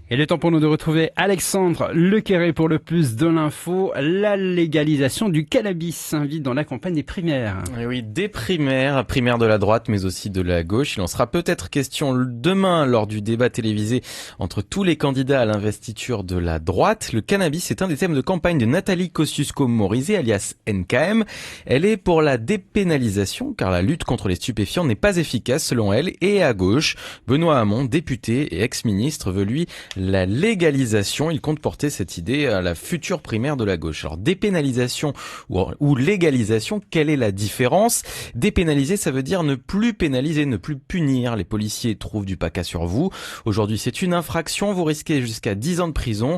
Et le temps pour nous de retrouver Alexandre Lequéré pour le plus de l'info. La légalisation du cannabis s'invite dans la campagne des primaires. Et oui, des primaires de la droite mais aussi de la gauche. Il en sera peut-être question demain lors du débat télévisé entre tous les candidats à l'investiture de la droite. Le cannabis est un des thèmes de campagne de Nathalie Kosciusko-Morizet alias NKM. Elle est pour la dépénalisation car la lutte contre les stupéfiants n'est pas efficace selon elle. Et à gauche, Benoît Hamon, député et ex-ministre, veut lui la légalisation. Il compte porter cette idée à la future primaire de la gauche. Alors dépénalisation ou légalisation, quelle est la différence? Dépénaliser, ça veut dire ne plus pénaliser, ne plus punir. Les policiers trouvent du paca sur vous. Aujourd'hui, c'est une infraction. Vous risquez jusqu'à 10 ans de prison.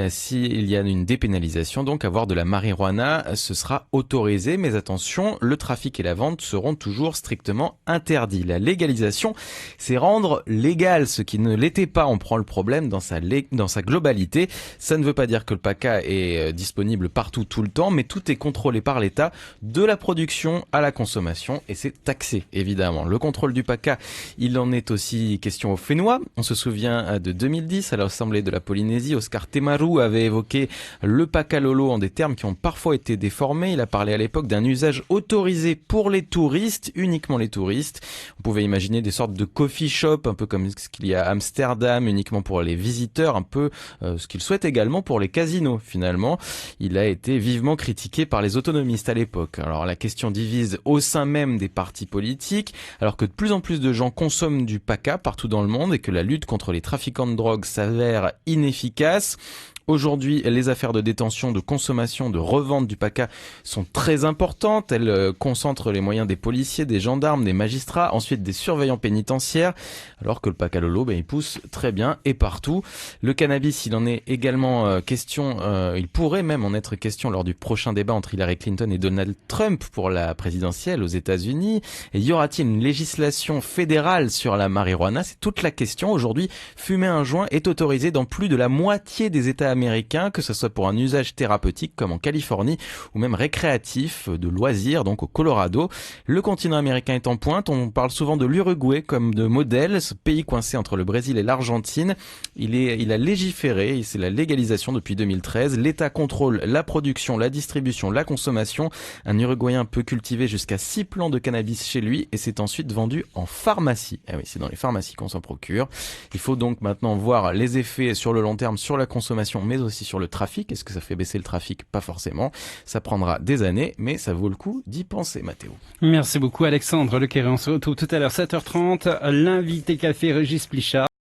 S'il y a une dépénalisation, donc avoir de la marijuana, ce sera autorisé. Mais attention, le trafic et la vente seront toujours strictement interdits. La légalisation, c'est rendre légal ce qui ne l'était pas. On prend le problème dans sa globalité. Ça ne veut pas dire que le paca est disponible partout tout le temps, mais tout est contrôlé par l'État, de la production à la consommation, et c'est taxé, évidemment. Le contrôle du paca, il en est aussi question au Fénois. On se souvient de 2010, à l'Assemblée de la Polynésie, Oscar Temaru avait évoqué le paca lolo en des termes qui ont parfois été déformés. Il a parlé à l'époque d'un usage autorisé pour les touristes, uniquement les touristes. On pouvait imaginer des sortes de coffee shop, un peu comme ce qu'il y a à Amsterdam, uniquement pour les visiteurs, un peu ce qu'il souhaite également pour les casinos finalement. Il a été vivement critiqué par les autonomistes à l'époque. Alors la question divise au sein même des partis politiques, alors que de plus en plus de gens consomment du paca partout dans le monde et que la lutte contre les trafiquants de drogue s'avère inefficace. Aujourd'hui, les affaires de détention, de consommation, de revente du paca sont très importantes. Elles concentrent les moyens des policiers, des gendarmes, des magistrats, ensuite des surveillants pénitentiaires, alors que le paca lolo, il pousse très bien et partout. Le cannabis, il en est également question, il pourrait même en être question lors du prochain débat entre Hillary Clinton et Donald Trump pour la présidentielle aux États-Unis. Et y aura-t-il une législation fédérale sur la marijuana? C'est toute la question. Aujourd'hui, fumer un joint est autorisé dans plus de la moitié des États américain, que ce soit pour un usage thérapeutique comme en Californie ou même récréatif, de loisirs, donc au Colorado. Le continent américain est en pointe. On parle souvent de l'Uruguay comme de modèle, ce pays coincé entre le Brésil et l'Argentine. Il a légiféré, et c'est la légalisation depuis 2013. L'État contrôle la production, la distribution, la consommation. Un Uruguayen peut cultiver jusqu'à 6 plants de cannabis chez lui et c'est ensuite vendu en pharmacie. Eh oui, c'est dans les pharmacies qu'on s'en procure. Il faut donc maintenant voir les effets sur le long terme sur la consommation mais aussi sur le trafic. Est-ce que ça fait baisser le trafic? Pas forcément. Ça prendra des années, mais ça vaut le coup d'y penser, Mathéo. Merci beaucoup Alexandre Lequéré. On se retrouve tout à l'heure 7h30. L'invité café Régis Plichard.